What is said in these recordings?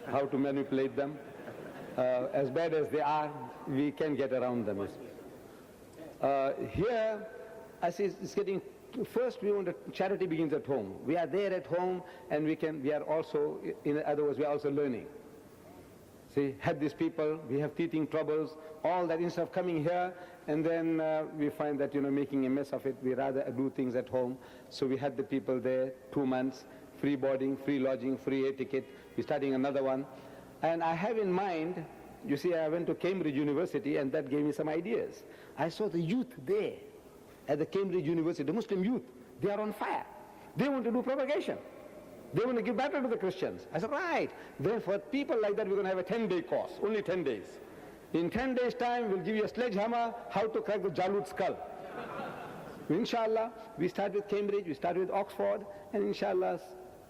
how to manipulate them. As bad as they are, we can get around them. Here, I see it's getting, first we want charity begins at home. We are there at home, and we are also, in other words, we are also learning. See, had these people, we have teething troubles, all that, instead of coming here, and then we find that, making a mess of it, we rather do things at home. So we had the people there 2 months, free boarding, free lodging, free air ticket. We're starting another one. And I have in mind, you see, I went to Cambridge University, and that gave me some ideas. I saw the youth there at the Cambridge University, the Muslim youth, they are on fire. They want to do propagation. They want to give battle to the Christians. I said, right. Then for people like that, we're going to have a 10-day course, only 10 days. In 10 days' time, we'll give you a sledgehammer, how to crack the Jalut skull. Inshallah, we start with Cambridge, we start with Oxford, and inshallah,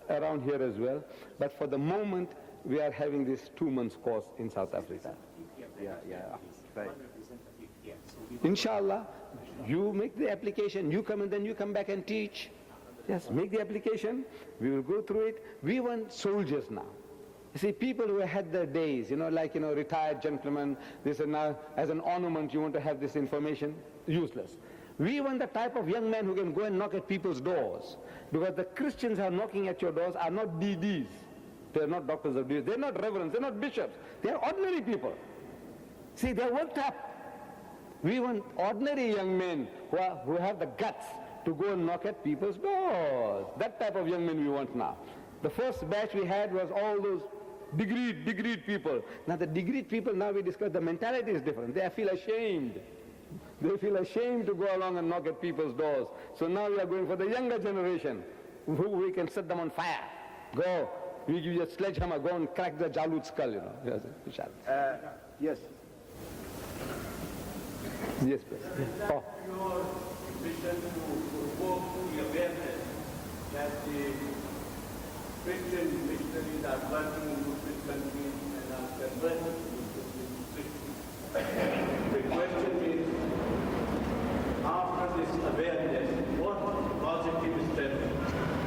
around here as well. But for the moment, we are having this 2 months course in South Africa. Yeah, right. Inshallah, you make the application, you come and then you come back and teach. Yes, make the application, we will go through it. We want soldiers now. You see, people who had their days, retired gentlemen, this and now, as an ornament, you want to have this information, useless. We want the type of young men who can go and knock at people's doors. Because the Christians who are knocking at your doors are not DDs. They are not doctors of disease. They are not reverends. They are not bishops. They are ordinary people. See, they are worked up. We want ordinary young men who have the guts to go and knock at people's doors. That type of young men we want now. The first batch we had was all those degreed people. Now the degreed people, now we discuss, the mentality is different. They feel ashamed. They feel ashamed to go along and knock at people's doors. So now we are going for the younger generation, who we can set them on fire. Go, we give you a sledgehammer, go and crack the Jalut skull, Yes, inshallah. Yes. Yes, please. Oh. Your mission to provoke the awareness that the Christian missionaries are working in Muslim countries and are converted to Christians. The question is, after this awareness, what positive steps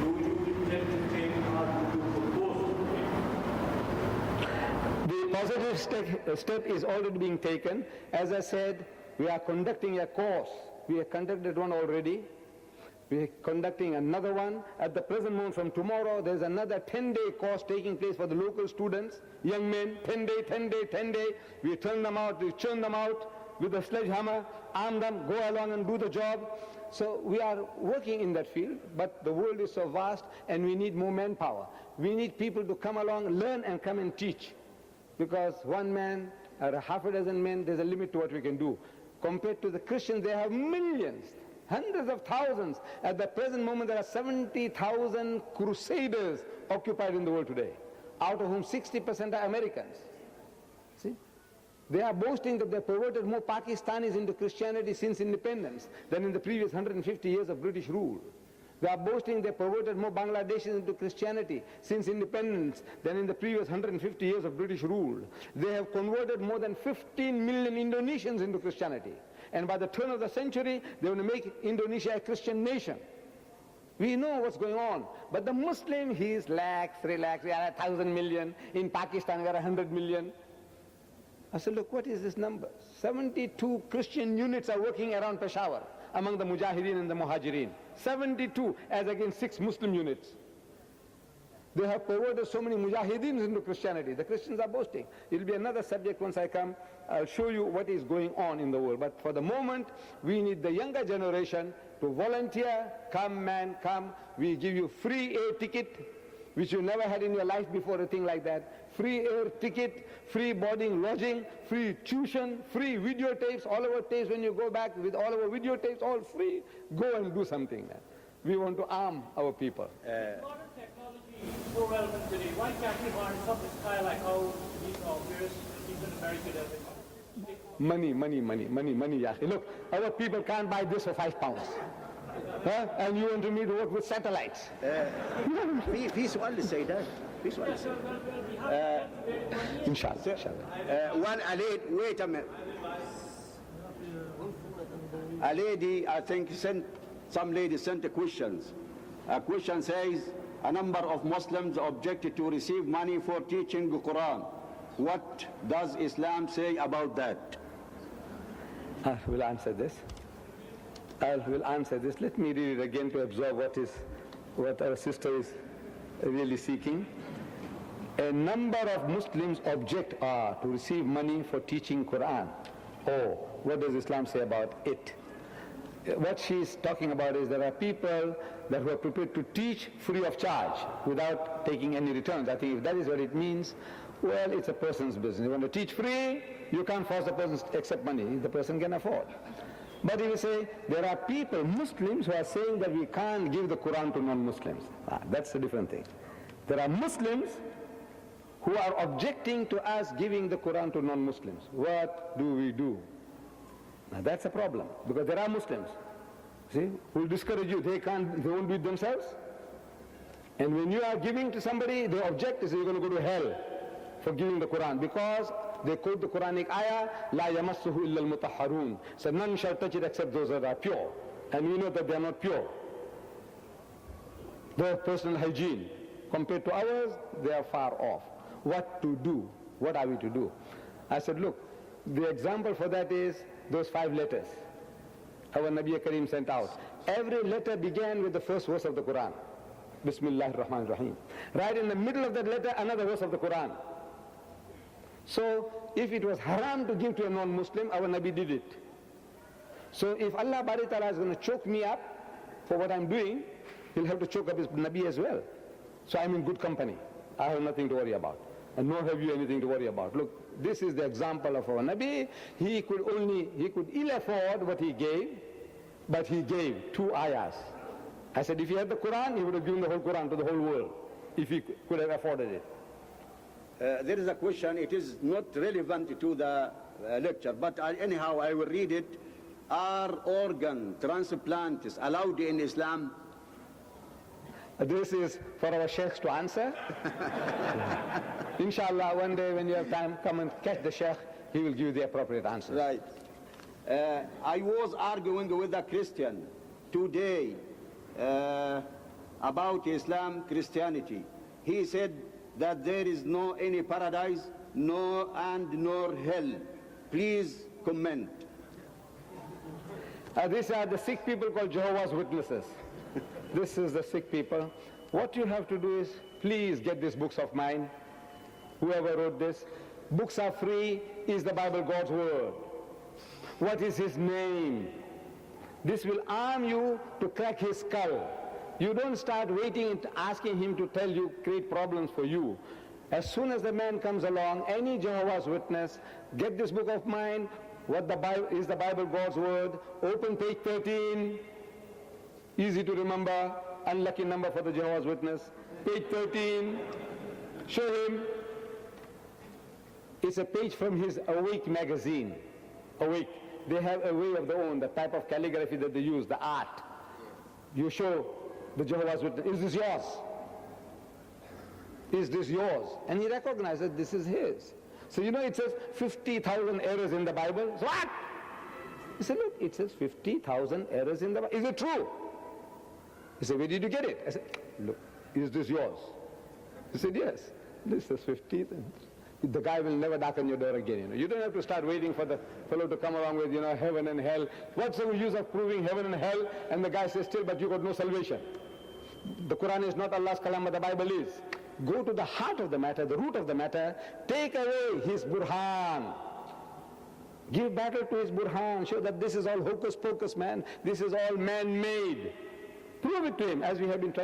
do you intend to take or do you propose to take? The positive step is already being taken. As I said, we are conducting a course. We have conducted one already. We are conducting another one. At the present moment, from tomorrow, there's another 10-day course taking place for the local students, young men, 10-day. We turn them out, we churn them out with a sledgehammer, arm them, go along and do the job. So we are working in that field, but the world is so vast and we need more manpower. We need people to come along, learn and come and teach. Because one man or half a dozen men, there's a limit to what we can do. Compared to the Christians, they have millions, hundreds of thousands. At the present moment, there are 70,000 crusaders occupied in the world today, out of whom 60% are Americans. See? They are boasting that they perverted more Pakistanis into Christianity since independence than in the previous 150 years of British rule. They are boasting they perverted more Bangladeshis into Christianity since independence than in the previous 150 years of British rule. They have converted more than 15 million Indonesians into Christianity. And by the turn of the century, they want to make Indonesia a Christian nation. We know what's going on. But the Muslim, he is lax, relaxed. We are 1,000 million. In Pakistan, we are 100 million. I said, look, what is this number? 72 Christian units are working around Peshawar among the Mujahideen and the Muhajirin. 72 as against 6 Muslim units. They have perverted so many Mujahideen into Christianity. The Christians are boasting. It will be another subject once I come. I'll show you what is going on in the world. But for the moment, we need the younger generation to volunteer. Come, man, come. We give you free air ticket, which you never had in your life before, a thing like that. Free air ticket, free boarding, lodging, free tuition, free videotapes, all our tapes when you go back with all our videotapes, all free. Go and do something. We want to arm our people. Modern technology is so relevant today. Why can't we harness something like how these various people in America do? Money, yeah. Look, our people can't buy this for 5 pounds. Huh? And you want me to work with satellites? في سؤال للسيدات. في سؤال للسيدات. Inshallah. One wait a minute. A lady, I think, some lady sent a question. A question says, a number of Muslims object to receive money for teaching the Quran. What does Islam say about that? I will answer this. Let me read it again to absorb what our sister is really seeking. A number of Muslims object to receive money for teaching Quran. Oh, what does Islam say about it? What she's talking about is there are people that who are prepared to teach free of charge without taking any returns. I think if that is what it means, well, it's a person's business. You want to teach free, you can't force the person to accept money the person can afford. But if you say there are people, Muslims, who are saying that we can't give the Quran to non-Muslims, that's a different thing. There are Muslims who are objecting to us giving the Quran to non-Muslims. What do we do? Now that's a problem, because there are Muslims, see, who will discourage you. They won't do it themselves. And when you are giving to somebody, they object, they say you're going to go to hell for giving the Quran, because they quote the Quranic ayah, La yamassuhu illa al-mutahharun. So none shall touch it except those that are pure. And we know that they are not pure. Their personal hygiene, compared to ours, they are far off. What to do? What are we to do? I said, look, the example for that is those 5 letters our Nabi Karim sent out. Every letter began with the first verse of the Quran. Bismillahir Rahmanir Rahim. Right in the middle of that letter, another verse of the Quran. So, if it was haram to give to a non-Muslim, our Nabi did it. So, if Allah Bari Ta'ala is going to choke me up for what I'm doing, He'll have to choke up His Nabi as well. So, I'm in good company. I have nothing to worry about. And nor have you anything to worry about. Look, this is the example of our Nabi. He could ill afford what he gave, but he gave 2 ayahs. I said, if he had the Quran, he would have given the whole Quran to the whole world, if he could have afforded it. There is a question, it is not relevant to the lecture, but anyhow I will read it. Are organ transplants allowed in Islam? This is for our sheikhs to answer. Inshallah, one day when you have time, come and catch the sheikh, he will give you the appropriate answer. Right. I was arguing with a Christian today about Islam, Christianity. He said that there is no any paradise, no and nor hell. Please comment. These are the sick people called Jehovah's Witnesses. This is the sick people. What you have to do is, please get these books of mine. Whoever wrote this, books are free. Is the Bible God's word? What is His name? This will arm you to crack His skull. You don't start waiting and asking him to tell you, create problems for you. As soon as the man comes along, any Jehovah's Witness, get this book of mine. What the Bible is the Bible God's word? Open page 13. Easy to remember. Unlucky number for the Jehovah's Witness. Page 13. Show him. It's a page from his Awake magazine. Awake. They have a way of their own, the type of calligraphy that they use, the art. You show the Jehovah's Witness, is this yours? Is this yours? And he recognizes this is his. So you know it says 50,000 errors in the Bible. So what? He said, look, it says 50,000 errors in the Bible. Is it true? He said, where did you get it? I said, look, is this yours? He said, yes. This is 50. The guy will never knock on your door again. You don't have to start waiting for the fellow to come along with, heaven and hell. What's the use of proving heaven and hell? And the guy says, still, but you got no salvation. The Quran is not Allah's kalam, but the Bible is. Go to the heart of the matter, the root of the matter. Take away his burhan. Give battle to his burhan. Show that this is all hocus pocus, man. This is all man-made. Prove it to him, as we have been trying.